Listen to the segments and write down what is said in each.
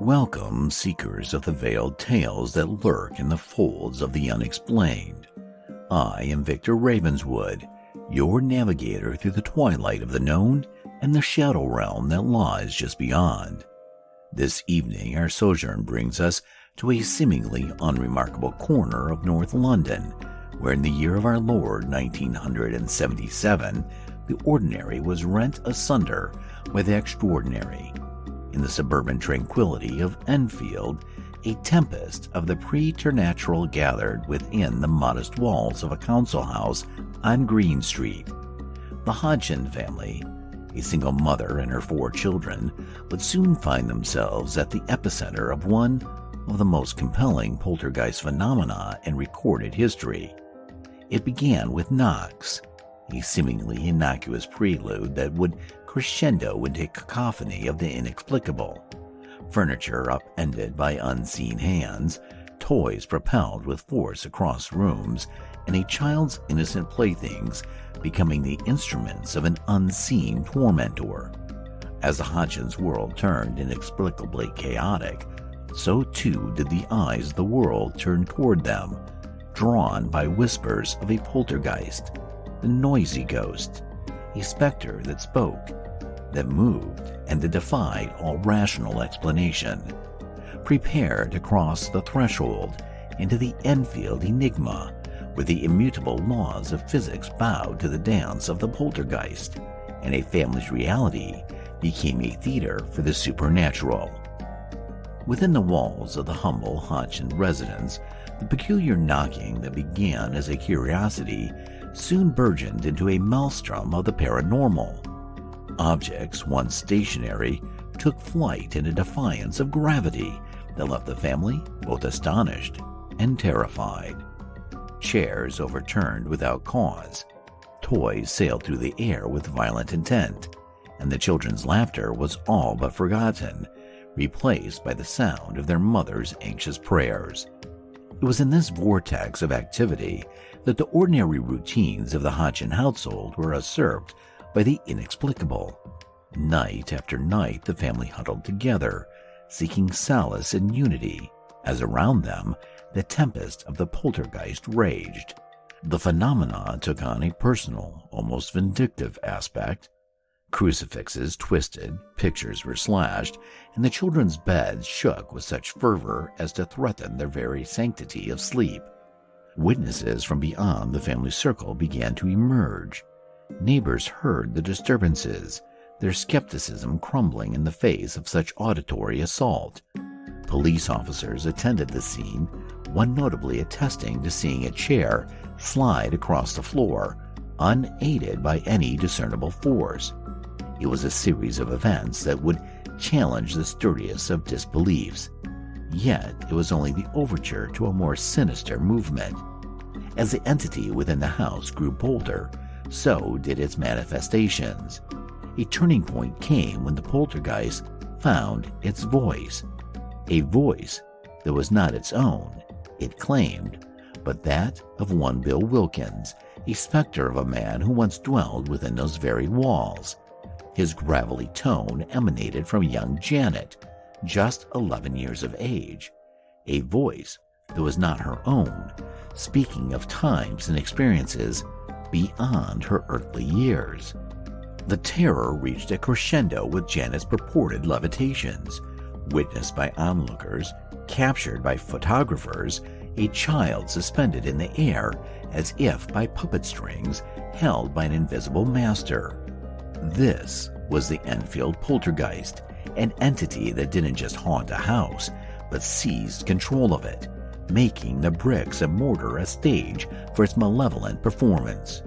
Welcome, seekers of the veiled tales that lurk in the folds of the unexplained. I am Victor Ravenswood, your navigator through the twilight of the known and the shadow realm that lies just beyond. This evening, our sojourn brings us to a seemingly unremarkable corner of North London, where in the year of our Lord 1977, the ordinary was rent asunder by the extraordinary. In the suburban tranquility of Enfield, a tempest of the preternatural gathered within the modest walls of a council house on Green Street. The Hodgson family, a single mother and her 4 children, would soon find themselves at the epicenter of one of the most compelling poltergeist phenomena in recorded history. It began with knocks, a seemingly innocuous prelude that would crescendo into a cacophony of the inexplicable. Furniture upended by unseen hands, toys propelled with force across rooms, and a child's innocent playthings becoming the instruments of an unseen tormentor. As the Hodgson's world turned inexplicably chaotic, so too did the eyes of the world turn toward them, drawn by whispers of a poltergeist, the noisy ghost, a specter that spoke, that moved, and that defied all rational explanation. Prepare to cross the threshold into the Enfield enigma, where the immutable laws of physics bowed to the dance of the poltergeist, and a family's reality became a theater for the supernatural. Within the walls of the humble Hodgson residence, the peculiar knocking that began as a curiosity soon burgeoned into a maelstrom of the paranormal. Objects once stationary took flight in a defiance of gravity that left the family both astonished and terrified. Chairs overturned without cause, toys sailed through the air with violent intent, and the children's laughter was all but forgotten, replaced by the sound of their mother's anxious prayers. It was in this vortex of activity that the ordinary routines of the Hodgson household were usurped by the inexplicable. Night after night the family huddled together, seeking solace and unity, as around them the tempest of the poltergeist raged. The phenomena took on a personal, almost vindictive aspect. Crucifixes twisted, pictures were slashed, and the children's beds shook with such fervor as to threaten their very sanctity of sleep. Witnesses from beyond the family circle began to emerge. Neighbors heard the disturbances, their skepticism crumbling in the face of such auditory assault. Police officers attended the scene, one notably attesting to seeing a chair slide across the floor, unaided by any discernible force. It was a series of events that would challenge the sturdiest of disbeliefs. Yet it was only the overture to a more sinister movement. As the entity within the house grew bolder, so did its manifestations. A turning point came when the poltergeist found its voice. A voice that was not its own, it claimed, but that of one Bill Wilkins, a specter of a man who once dwelled within those very walls. His gravelly tone emanated from young Janet, just 11 years of age, a voice that was not her own, speaking of times and experiences beyond her earthly years. The terror reached a crescendo with Janet's purported levitations, witnessed by onlookers, captured by photographers, a child suspended in the air as if by puppet strings held by an invisible master. This was the Enfield Poltergeist, an entity that didn't just haunt a house, but seized control of it, making the bricks and mortar a stage for its malevolent performance.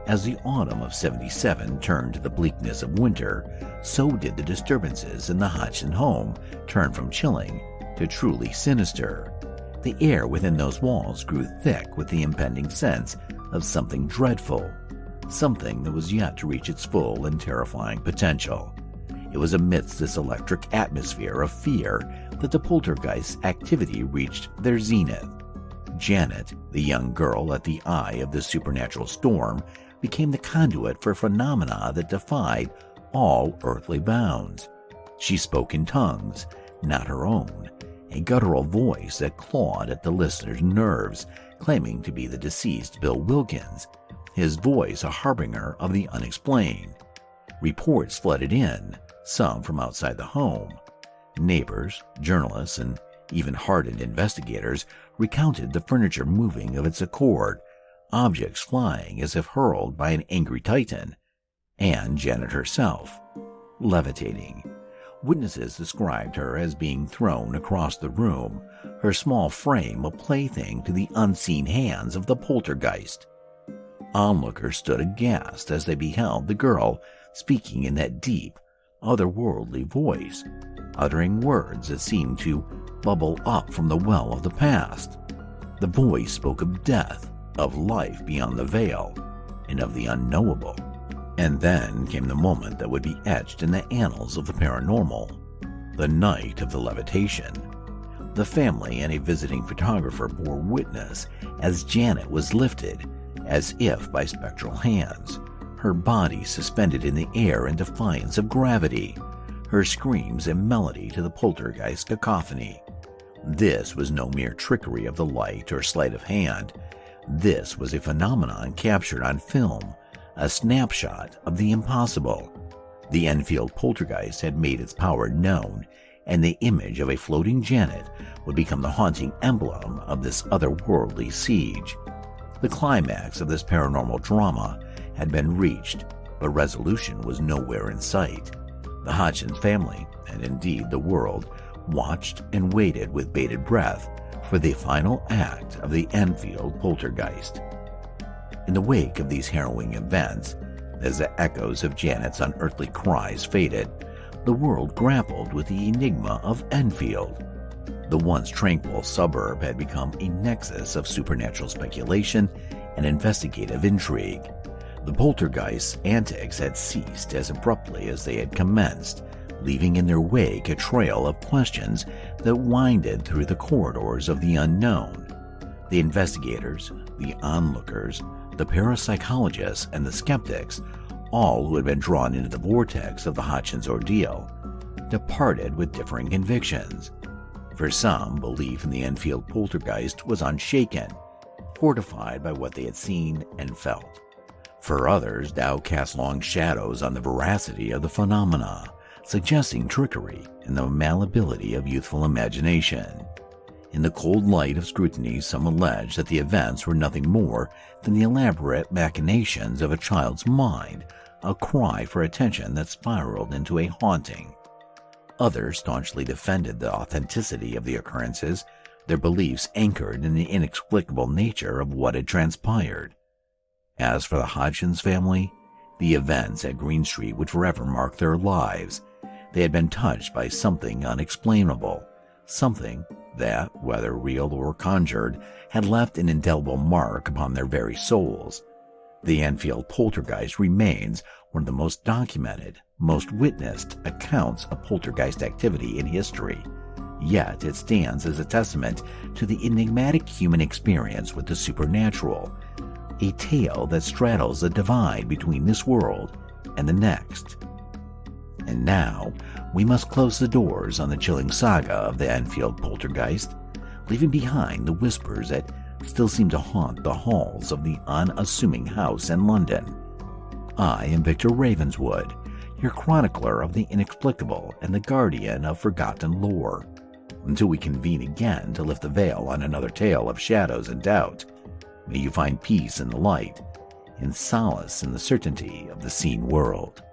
As the autumn of '77 turned to the bleakness of winter, so did the disturbances in the Hodgson home turn from chilling to truly sinister. The air within those walls grew thick with the impending sense of something dreadful, something that was yet to reach its full and terrifying potential. It was amidst this electric atmosphere of fear that the poltergeist's activity reached their zenith. Janet, the young girl at the eye of the supernatural storm, became the conduit for phenomena that defied all earthly bounds. She spoke in tongues, not her own, a guttural voice that clawed at the listener's nerves, claiming to be the deceased Bill Wilkins, his voice a harbinger of the unexplained. Reports flooded in, some from outside the home. Neighbors, journalists, and even hardened investigators recounted the furniture moving of its accord, objects flying as if hurled by an angry titan, and Janet herself, levitating. Witnesses described her as being thrown across the room, her small frame a plaything to the unseen hands of the poltergeist. Onlookers stood aghast as they beheld the girl speaking in that deep, otherworldly voice, uttering words that seemed to bubble up from the well of the past. The voice spoke of death, of life beyond the veil, and of the unknowable. And then came the moment that would be etched in the annals of the paranormal, the night of the levitation. The family and a visiting photographer bore witness as Janet was lifted, as if by spectral hands, her body suspended in the air in defiance of gravity, her screams a melody to the poltergeist cacophony. This was no mere trickery of the light or sleight of hand. This was a phenomenon captured on film, a snapshot of the impossible. The Enfield Poltergeist had made its power known, and the image of a floating Janet would become the haunting emblem of this otherworldly siege. The climax of this paranormal drama had been reached, but resolution was nowhere in sight. The Hodgson family, and indeed the world, watched and waited with bated breath for the final act of the Enfield Poltergeist. In the wake of these harrowing events, as the echoes of Janet's unearthly cries faded, the world grappled with the enigma of Enfield. The once tranquil suburb had become a nexus of supernatural speculation and investigative intrigue. The poltergeist's antics had ceased as abruptly as they had commenced, leaving in their wake a trail of questions that winded through the corridors of the unknown. The investigators, the onlookers, the parapsychologists, and the skeptics, all who had been drawn into the vortex of the Hodgson's ordeal, departed with differing convictions. For some, belief in the Enfield poltergeist was unshaken, fortified by what they had seen and felt. For others, doubt cast long shadows on the veracity of the phenomena, suggesting trickery and the malleability of youthful imagination. In the cold light of scrutiny, some alleged that the events were nothing more than the elaborate machinations of a child's mind, a cry for attention that spiraled into a haunting. Others staunchly defended the authenticity of the occurrences, their beliefs anchored in the inexplicable nature of what had transpired. As for the Hodgson's family, the events at Green Street would forever mark their lives. They had been touched by something unexplainable, something that, whether real or conjured, had left an indelible mark upon their very souls. The Enfield Poltergeist remains one of the most documented, most witnessed accounts of poltergeist activity in history. Yet it stands as a testament to the enigmatic human experience with the supernatural, a tale that straddles the divide between this world and the next. And now, we must close the doors on the chilling saga of the Enfield Poltergeist, leaving behind the whispers that still seem to haunt the halls of the unassuming house in London. I am Victor Ravenswood, your chronicler of the inexplicable and the guardian of forgotten lore. Until we convene again to lift the veil on another tale of shadows and doubt, may you find peace in the light and solace in the certainty of the seen world.